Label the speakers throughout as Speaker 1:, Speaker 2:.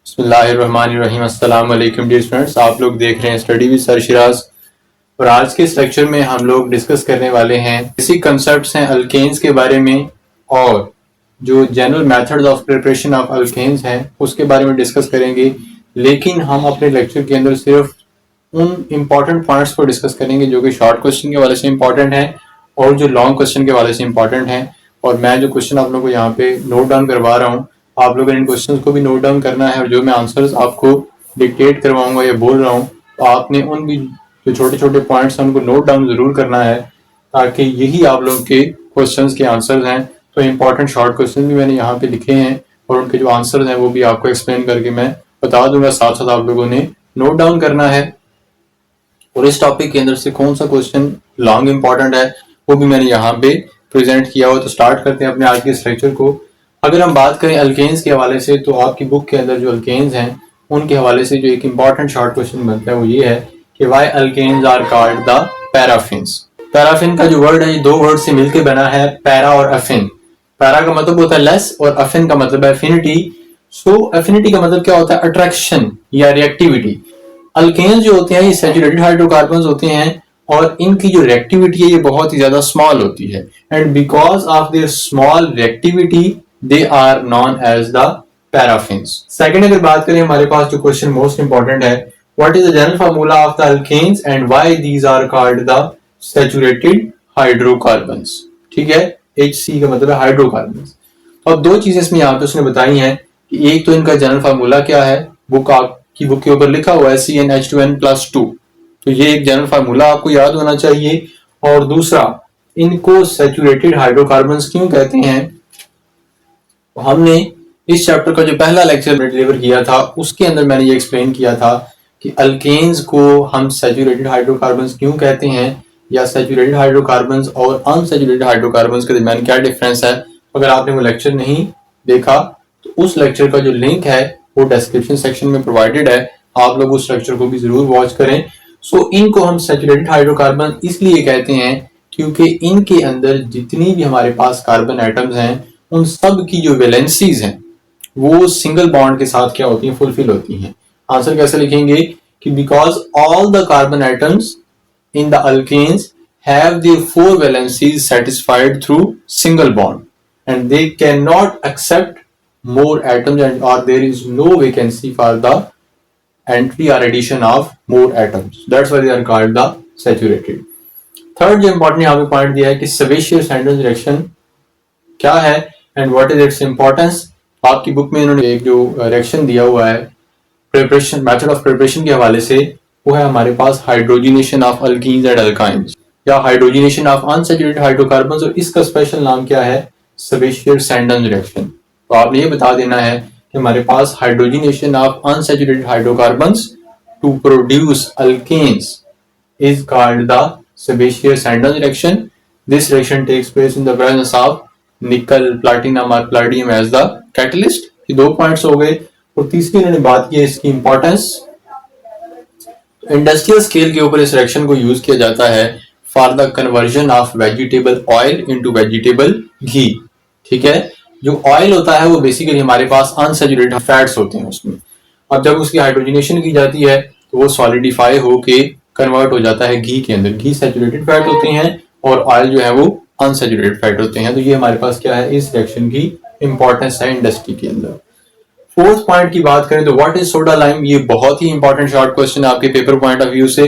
Speaker 1: बिस्मिल्लाहिर्रहमानिर्रहीम। अस्सलाम वालेकुम डियर स्टूडेंट्स, आप लोग देख रहे हैं स्टडी विद सर शिराज। और आज के इस लेक्चर में हम लोग डिस्कस करने वाले हैं बेसिक कंसेप्ट्स हैं अल्केन्स के बारे में, और जो general methods of preparation of alkanes हैं उसके बारे में डिस्कस करेंगे। लेकिन हम अपने लेक्चर के अंदर सिर्फ उन इम्पॉर्टेंट पॉइंट्स को डिस्कस करेंगे जो कि शॉर्ट क्वेश्चन के वाले से इम्पॉर्टेंट है और जो लॉन्ग क्वेश्चन के वाले से इम्पॉर्टेंट है। और मैं जो क्वेश्चन आप लोगों को यहाँ पे नोट डाउन करवा रहा हूँ, आप लोगों ने इन क्वेश्चंस को भी नोट डाउन करना है, और जो मैं आंसर्स आपको डिक्टेट करवाऊंगा या बोल रहा हूँ तो आपने उन भी जो छोटे छोटे पॉइंट्स हैं उनको नोट डाउन जरूर करना है, ताकि यही आप लोगों के क्वेश्चंस के आंसर्स हैं। तो इम्पॉर्टेंट शॉर्ट क्वेश्चन भी मैंने यहाँ पे लिखे हैं और उनके जो आंसर्स हैं वो भी आपको एक्सप्लेन करके मैं बता दूंगा, साथ साथ आप लोगों ने नोट डाउन करना है। और इस टॉपिक के अंदर से कौन सा क्वेश्चन लॉन्ग इंपॉर्टेंट है वो भी मैंने यहाँ पे प्रेजेंट किया हुआ। तो स्टार्ट करते हैं अपने आज के इस लेक्चर को। अगर हम बात करें अल्केन्स के हवाले से, तो आपकी बुक के अंदर जो अल्केन्स हैं उनके हवाले से जो एक इंपॉर्टेंट शॉर्ट क्वेश्चन बनता है वो ये है कि why alkanes are called the paraffins. Paraffin का जो वर्ड है ये दो वर्ड से मिलकर बना है, पैरा और अफिन। पैरा का मतलब होता है लेस और अफिन का मतलब है एफिनिटी। सो एफिनिटी का मतलब क्या होता है? अट्रैक्शन या रिएक्टिविटी। अल्केन्स जो होते हैं ये सैचुरेटेड हाइड्रोकार्बन्स होते हैं और इनकी जो रिएक्टिविटी है ये बहुत ही ज्यादा स्मॉल होती है, and because of their small reactivity they are known as the paraffins. Second अगर बात करें, हमारे पास जो क्वेश्चन मोस्ट इंपॉर्टेंट है, what is the general formula of the alkanes and why these are called the saturated hydrocarbons. ठीक है, HC का मतलब है हाइड्रोकार्बन्स। अब दो चीजें इसमें यहाँ पे उसने बताई हैं कि एक तो इनका जनरल फार्मूला क्या है, बुक आपकी बुक के ऊपर लिखा हुआ है CnH2n+2, तो ये एक जनरल फार्मूला आपको याद होना चाहिए। और दूसरा, इनको सैचुरेटेड हाइड्रोकार्बन्स क्यों कहते हैं। हमने इस चैप्टर का जो पहला लेक्चर डिलीवर किया था उसके अंदर मैंने ये एक्सप्लेन किया था कि अल्केन्स को हम सैचुरेटेड हाइड्रोकार्बन्स क्यों कहते हैं, या सैचुरेटेड हाइड्रोकार्बन्स और अनसैचुरेटेड हाइड्रोकार्बन्स के दरमियान क्या डिफरेंस है। अगर आपने वो लेक्चर नहीं देखा तो उस लेक्चर का जो लिंक है वो डिस्क्रिप्शन सेक्शन में प्रोवाइडेड है, आप लोग उस लेक्चर को भी जरूर वॉच करें। सो इनको हम सैचुरेटेड हाइड्रोकार्बन इसलिए कहते हैं क्योंकि इनके अंदर जितनी भी हमारे पास कार्बन एटम्स हैं उन सब की जो वैलेंसीज हैं वो सिंगल बॉन्ड के साथ क्या होती हैं, फुलफिल होती हैं। आंसर कैसे लिखेंगे कि because all the carbon atoms in the alkenes have their four valencies satisfied through single bond and they cannot accept more atoms, and or there is no vacancy for the entry or addition of more atoms. That's why they are called the saturated. Third जो important यहाँ पे point दिया है कि sebaceous Sandon reaction क्या है and what is its importance। आपकी book में इन्होंने एक जो रिएक्शन दिया हुआ है प्रिपरेशन, मेथड ऑफ प्रिपरेशन के हवाले से, वो है हमारे पास hydrogenation of alkenes and alkynes या हाइड्रोजिनेशन ऑफ अनसैचुरेटेड हाइड्रोकार्बन्स, और इसका स्पेशल नाम क्या है, सेबेशियस सैंडन रिएक्शन। तो आपने ये बता देना है कि हमारे पास hydrogenation of unsaturated hydrocarbons to produce alkanes is called the Sabatier Senderens reaction. This reaction takes place in the presence of nickel, platinum और पैलेडियम एज द कैटलिस्ट। ये दो पॉइंट्स हो गए। और तीसरी इन्होंने बात की है इसकी इंपॉर्टेंस। इंडस्ट्रियल स्केल के ऊपर इस रिएक्शन को यूज किया जाता है for the conversion of vegetable oil into vegetable ghee. ठीक है, जो ऑयल होता है वो बेसिकली हमारे पास अनसैचुरेटेड फैट्स होते हैं उसमें। अब जब उसकी हाइड्रोजनेशन की जाती है तो वो सॉलिडिफाई होके कन्वर्ट हो जाता है घी के अंदर। घी सैचुरेटेड फैट होते हैं और ऑयल जो है वो अनसैचुरेटेड फैट होते हैं। तो ये हमारे पास क्या है, इस रिएक्शन की इंपॉर्टेंस है इंडस्ट्री के अंदर। फोर्थ पॉइंट की बात करें तो व्हाट इज सोडा लाइम। ये बहुत ही इंपॉर्टेंट शॉर्ट क्वेश्चन है आपके पेपर पॉइंट ऑफ व्यू से।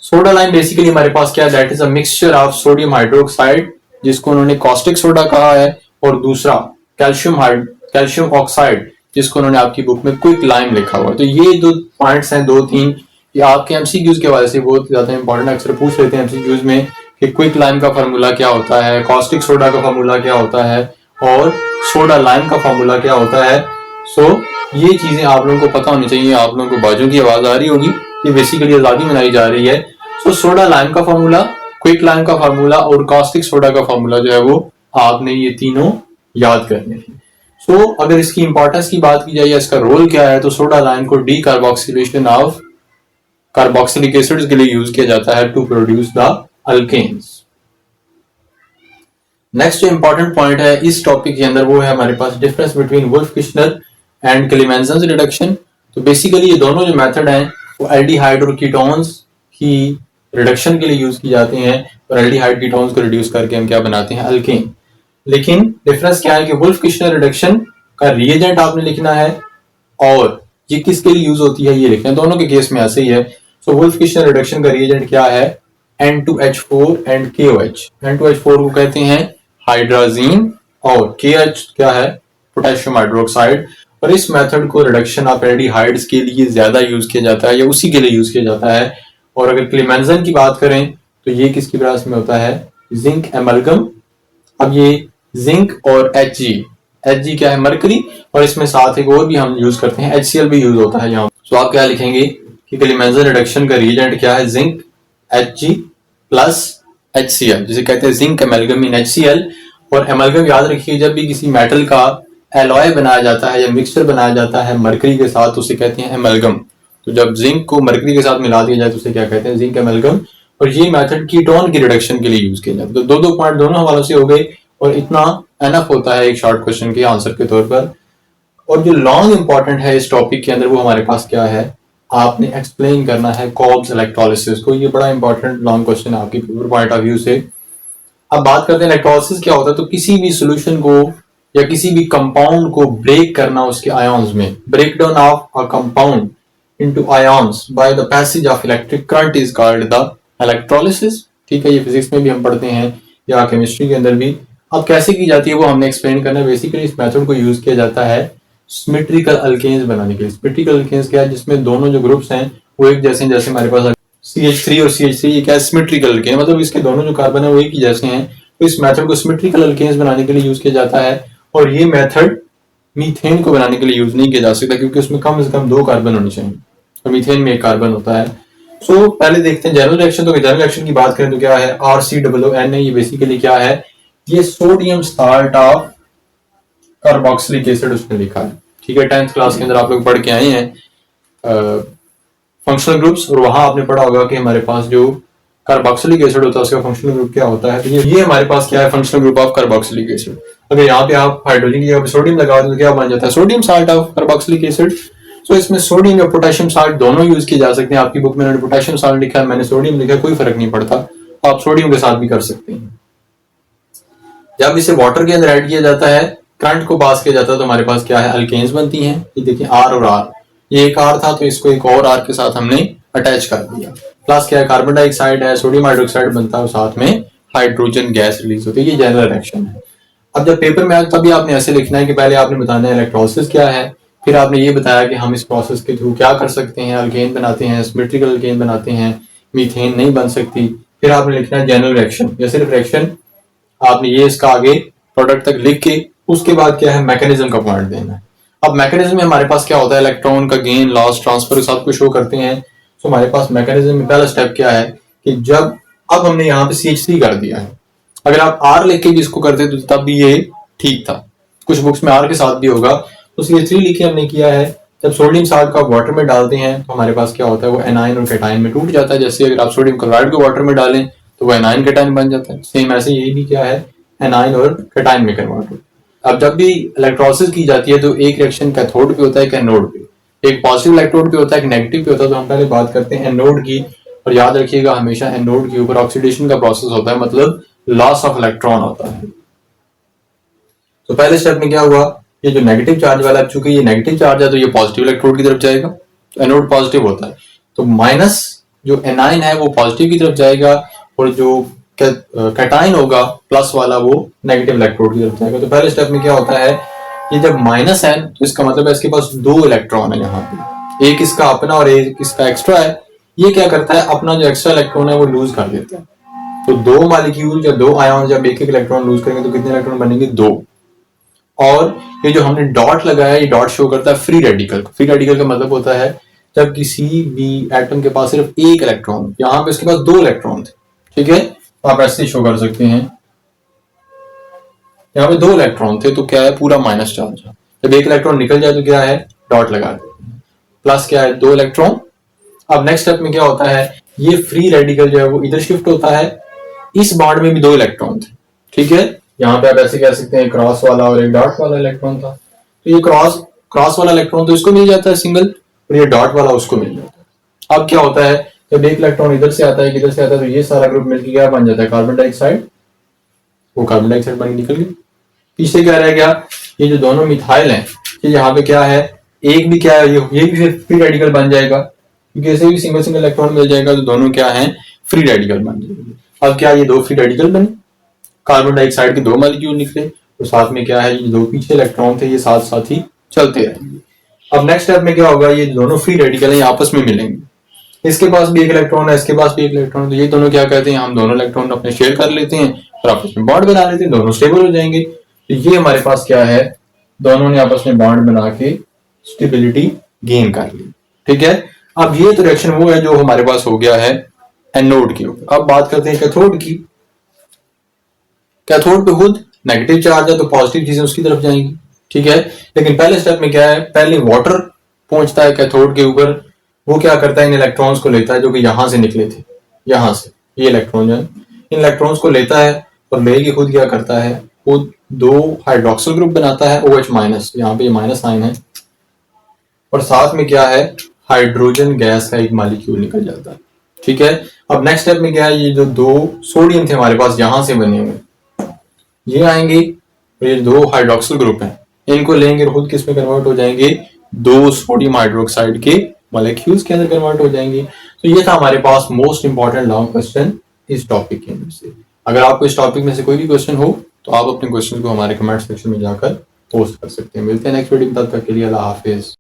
Speaker 1: सोडा लाइम बेसिकली हमारे पास क्या है, that is a mixture of sodium hydroxide जिसको उन्होंने कॉस्टिक सोडा कहा है, और दूसरा कैल्शियम ऑक्साइड जिसको उन्होंने आपकी बुक में क्विक लाइम लिखा हुआ है। तो ये जो पॉइंट्स हैं दो तीन, ये आपके एमसीक्यूज के वजह से बहुत ज्यादा इंपॉर्टेंट, अक्सर पूछ लेते हैं एमसीक्यूज में कि क्विक लाइम का फार्मूला क्या होता है, कॉस्टिक सोडा का फार्मूला क्या होता है, और सोडा लाइम का फार्मूला क्या होता है। सो ये चीजें आप लोगों को पता होनी चाहिए। आप लोगों को बाजू की आवाज आ रही होगी, ये बेसिकली आजादी मनाई जा रही है। सो सोडा लाइम का फार्मूला, क्विक लाइम का फार्मूला और कॉस्टिक सोडा का फार्मूला जो है वो आपने ये तीनों याद करने हैं। सो अगर इसकी इंपॉर्टेंस की बात की जाए या इसका रोल क्या है, तो सोडा लाइम को decarboxylation of carboxylic acids के लिए यूज किया जाता है to produce the alkanes. Next जो इंपॉर्टेंट पॉइंट है इस टॉपिक के अंदर वो है हमारे पास difference between Wolff Kishner and Clemmensen reduction. तो बेसिकली ये दोनों जो मेथड हैं वो एल्डिहाइड और कीटोन्स की रिडक्शन के लिए यूज की जाते हैं, और एल्डिहाइड कीटोन्स को रिड्यूस करके हम क्या बनाते हैं, अल्केन। लेकिन डिफरेंस क्या है कि वुल्फ किश्नर रिडक्शन का रिएजेंट आपने लिखना है और ये किसके लिए यूज होती है ये लिखना है, दोनों के केस में ऐसे ही है। सो वुल्फ किश्नर रिडक्शन का रिएजेंट क्या है, N2H4 एंड KOH। N2H4 को कहते हैं हाइड्राजीन और KH क्या है, पोटेशियम हाइड्रोक्साइड। और इस मेथड को रिडक्शन ऑफ एल्डिहाइड्स के लिए ज्यादा यूज किया जाता है या उसी के लिए यूज किया जाता है। और अगर क्लेमेंसन की बात करें तो ये किसकी वजह में होता है, जिंक एमलगम। अब ये जिंक और Hg क्या है, मरकरी, और इसमें साथ एक और भी हम यूज करते हैं, HCl भी यूज होता है यहाँ। तो आप क्या लिखेंगे कि क्लेमेंसन रिडक्शन का रिएजेंट क्या है, जिंक Hg प्लस HCl, जिसे कहते हैं जिंक एमलगम इन HCl। और एमलगम याद रखिए, जब भी किसी मेटल का एलॉय बनाया जाता है या मिक्सचर बनाया जाता है मरकरी के साथ तो उसे कहते हैं एमलगम। तो जब जिंक को मरकरी के साथ मिला दिया जाए तो उसे क्या कहते हैं, जिंक एमलगम। और ये मेथड कीटोन की रिडक्शन के लिए यूज किया जाता है। तो दो पॉइंट दोनों हवालों से हो गए और इतना एनफ होता है एक शॉर्ट क्वेश्चन के आंसर के तौर पर। और जो लॉन्ग इंपॉर्टेंट है इस टॉपिक के अंदर वो हमारे पास क्या है, आपने एक्सप्लेन करना है कॉब्स इलेक्ट्रोलिसिस को। ये बड़ा इंपॉर्टेंट लॉन्ग क्वेश्चन है आपके पेपर पॉइंट ऑफ व्यू से। अब बात करते हैं इलेक्ट्रोलिसिस क्या होता है। तो किसी भी सोल्यूशन को या किसी भी कंपाउंड को ब्रेक करना उसके आयन्स में, break down of a compound into ions by the passage of electric current is called the electrolysis. ठीक है, ये फिजिक्स में भी हम पढ़ते हैं या केमिस्ट्री के अंदर भी। अब कैसे की जाती है वो हमने एक्सप्लेन करना है। बेसिकली इस मेथड को यूज किया जाता है सिमेट्रिकल अल्केन्स बनाने के लिए। सिमेट्रिकल अल्केन्स क्या है, जिसमें दोनों जो ग्रुप्स हैं वो एक जैसे, जैसे हमारे पास CH3 और CH3, ये क्या है, सिमेट्रिकल अल्केन, मतलब इसके दोनों जो कार्बन है वो एक ही जैसे हैं। तो इस मेथड को सिमेट्रिकल अल्केन्स बनाने के लिए यूज किया जाता है। और ये मेथड मीथेन को बनाने के लिए यूज नहीं किया जा सकता क्योंकि उसमें कम से कम 2 कार्बन होने चाहिए और मीथेन में 1 कार्बन होता है। सो पहले देखते हैं जनरल रिएक्शन। तो जनरल रिएक्शन की बात करें तो क्या है, RCOON है। ये बेसिकली क्या है, ये sodium salt of carboxylic acid उसने लिखा है। ठीक है, 10th क्लास के अंदर आप लोग पढ़ के आए हैं फंक्शनल ग्रुप्स, और वहां आपने पढ़ा होगा कि हमारे पास जो कार्बोक्सिलिक एसिड होता है उसका फंक्शनल ग्रुप क्या होता है। तो ये हमारे पास क्या है, functional group of carboxylic acid. अगर यहाँ पे आप हाइड्रोजन की जगह पे सोडियम लगा दो तो क्या बन जाता है, sodium salt of carboxylic acid. So इसमें सोडियम या पोटेशियम साल्ट दोनों यूज किए जा सकते हैं। आपकी बुक में उन्होंने पोटेशियम साल्ट लिखा है, मैंने सोडियम लिखा है, कोई फर्क नहीं पड़ता, आप सोडियम के साथ भी कर सकते हैं। जब इसे वाटर के अंदर ऐड किया जाता है, करंट को पास किया जाता है, तो हमारे पास क्या है, अल्केन्स बनती हैं। ये देखिए R और R, ये एक R था तो इसको एक और R के साथ हमने अटैच कर दिया। प्लस क्या है, कार्बन डाइऑक्साइड है, सोडियम हाइड्रोक्साइड बनता है और साथ में हाइड्रोजन गैस रिलीज होती है। ये जनरल रिएक्शन है। अब जब पेपर में आए तभी आपने ऐसे लिखना है कि पहले आपने बताना है इलेक्ट्रोलिसिस क्या है, फिर आपने ये बताया कि हम इस प्रोसेस के थ्रू क्या कर सकते हैं, अल्केन बनाते हैं, सिमेट्रिकल अल्केन बनाते हैं, मीथेन नहीं बन सकती। फिर आपने लिखना है जनरल रिएक्शन या सिर्फ रिएक्शन, आपने ये इसका आगे प्रोडक्ट तक लिख के उसके बाद क्या है, मैकेनिज्म का पॉइंट देना है। अब मैकेनिज्म में हमारे पास क्या होता है, इलेक्ट्रॉन का गेन, लॉस, ट्रांसफर सब कुछ शो करते हैं। तो हमारे पास मैकेनिज्म में पहला स्टेप क्या है कि जब अब हमने यहाँ पे CH3 कर दिया है, अगर आप R लेके भी इसको करते तो तब भी ये ठीक था, कुछ बुक्स में R के साथ भी होगा। तो CH3 लिखे हमने किया है। जब सोडियम साल्ट का वाटर में डालते हैं तो हमारे पास क्या होता है, वो एनाइन और कैटाइन में टूट जाता है। जैसे अगर आप सोडियम क्लोराइड को वाटर में डालें तो वो एनाइन कैटाइन बन जाता है। सेम ऐसे ये भी क्या है, एनाइन और कैटाइन में कन्वर्ट होता है। अब जब भी इलेक्ट्रोलिसिस की जाती है तो एक रिएक्शन कैथोड पे होता है, एक एनोड पे, एक पॉजिटिव इलेक्ट्रोड पे होता है, एक नेगेटिव पे होता है। तो हम पहले बात करते हैं एनोड की, और याद रखिएगा हमेशा एनोड के ऊपर ऑक्सीडेशन का प्रोसेस होता है, मतलब लॉस ऑफ इलेक्ट्रॉन होता है। तो पहले स्टेप में क्या हुआ, ये जो नेगेटिव चार्ज वाला, चूंकि ये नेगेटिव चार्ज है तो ये पॉजिटिव इलेक्ट्रोड की तरफ जाएगा, तो एनोड पॉजिटिव होता है, तो माइनस जो एनाइन है वो पॉजिटिव की तरफ जाएगा, और जो कैटाइन होगा प्लस वाला वो नेगेटिव इलेक्ट्रोड की तरफ जाएगा। तो पहले स्टेप में क्या होता है, ये जब माइनस है तो इसका मतलब है इसके पास 2 इलेक्ट्रॉन है यहाँ पे, एक इसका अपना और एक इसका एक्स्ट्रा है। ये क्या करता है, अपना जो एक्स्ट्रा इलेक्ट्रॉन है वो लूज कर देता है। तो 2 मॉलिक्यूल या 2 आयन जब एक इलेक्ट्रॉन लूज करेंगे तो कितने इलेक्ट्रॉन बनेंगे, 2। और ये जो हमने डॉट लगाया है, ये डॉट शो करता है फ्री रेडिकल। फ्री रेडिकल का मतलब होता है जब किसी भी एटम के पास सिर्फ 1 इलेक्ट्रॉन, यहाँ पे इसके पास 2 इलेक्ट्रॉन थे, ठीक है, तो आप ऐसे शो कर सकते हैं, यहाँ पे 2 इलेक्ट्रॉन थे तो क्या है, पूरा माइनस चार्ज है। जब 1 इलेक्ट्रॉन निकल जाए तो क्या है, डॉट लगा देते हैं, प्लस क्या है, 2 इलेक्ट्रॉन। अब नेक्स्ट स्टेप में क्या होता है, ये फ्री रेडिकल जो है वो इधर शिफ्ट होता है, इस बॉन्ड में भी 2 इलेक्ट्रॉन थे, ठीक है, यहाँ पे आप ऐसे कह सकते हैं क्रॉस वाला और एक डॉट वाला इलेक्ट्रॉन था। तो ये क्रॉस क्रॉस वाला इलेक्ट्रॉन तो इसको मिल जाता है सिंगल, और ये डॉट वाला उसको मिल जाता है। अब क्या होता है, जब एक इलेक्ट्रॉन इधर से आता है इधर से आता है, तो ये सारा ग्रुप मिलकर क्या बन जाता है, कार्बन डाइऑक्साइड। वो कार्बन डाइऑक्साइड बन निकल गई। पीछे क्या रह गया, ये जो दोनों मिथाइल हैं, ये यहाँ पे क्या है, एक भी क्या है, ये भी फिर फ्री रेडिकल बन जाएगा, क्योंकि ऐसे भी सिंगल सिंगल इलेक्ट्रॉन मिल जाएगा, तो दोनों क्या है, फ्री रेडिकल बन जाएंगे। अब क्या ये दो फ्री रेडिकल बने, कार्बन डाइऑक्साइड के दो मॉलिक्यूल निकले, तो साथ में क्या है, ये दो पीछे इलेक्ट्रॉन थे ये साथ साथ ही चलते रहेंगे। अब नेक्स्ट स्टेप में क्या होगा, ये दोनों फ्री रेडिकल हैं आपस में मिलेंगे, इसके पास भी एक इलेक्ट्रॉन है, इसके पास भी एक इलेक्ट्रॉन है, तो ये दोनों क्या कहते हैं, हम दोनों इलेक्ट्रॉन अपने शेयर कर लेते हैं और आपस में बॉन्ड बना लेते हैं, दोनों स्टेबल हो जाएंगे। तो ये हमारे पास क्या है, दोनों ने आपस में बॉन्ड बना के स्टेबिलिटी गेन कर ली। ठीक है, अब ये तो रिएक्शन वो है जो हमारे पास हो गया है एनोड के ऊपर। अब बात करते हैं कैथोड की। कैथोड पे खुद नेगेटिव चार्ज है, तो पॉजिटिव चीजें उसकी तरफ जाएंगी। ठीक है, लेकिन पहले स्टेप में क्या है, पहले वाटर पहुंचता है कैथोड के ऊपर, वो क्या करता है, इन इलेक्ट्रॉन्स को लेता है जो कि यहां से निकले थे, यहां से ये इलेक्ट्रॉन जो है इन इलेक्ट्रॉन्स को लेता है और लेके खुद क्या करता है, खुद दो हाइड्रोक्सिल ग्रुप बनाता है, OH माइनस, यहाँ पे माइनस साइन है, और साथ में क्या है, हाइड्रोजन गैस का एक मॉलिक्यूल निकल जाता है। ठीक है, अब नेक्स्ट स्टेप में क्या है, ये जो दो सोडियम थे हमारे पास यहां से बने हुए, ये आएंगे, ये दो हाइड्रोक्सिल ग्रुप हैं, इनको लेंगे और खुद किस में कन्वर्ट हो जाएंगे, दो सोडियम हाइड्रोक्साइड के मॉलिक्यूल्स के अंदर कन्वर्ट हो जाएंगे। तो ये था हमारे पास मोस्ट इंपॉर्टेंट लॉन्ग क्वेश्चन इस टॉपिक के अंदर से। अगर आपको इस टॉपिक में से कोई भी क्वेश्चन हो तो आप अपने क्वेश्चन को हमारे कमेंट सेक्शन में जाकर पोस्ट कर सकते हैं। मिलते हैं नेक्स्ट वीडियो में, तब तक के लिए अल्लाह हाफिज।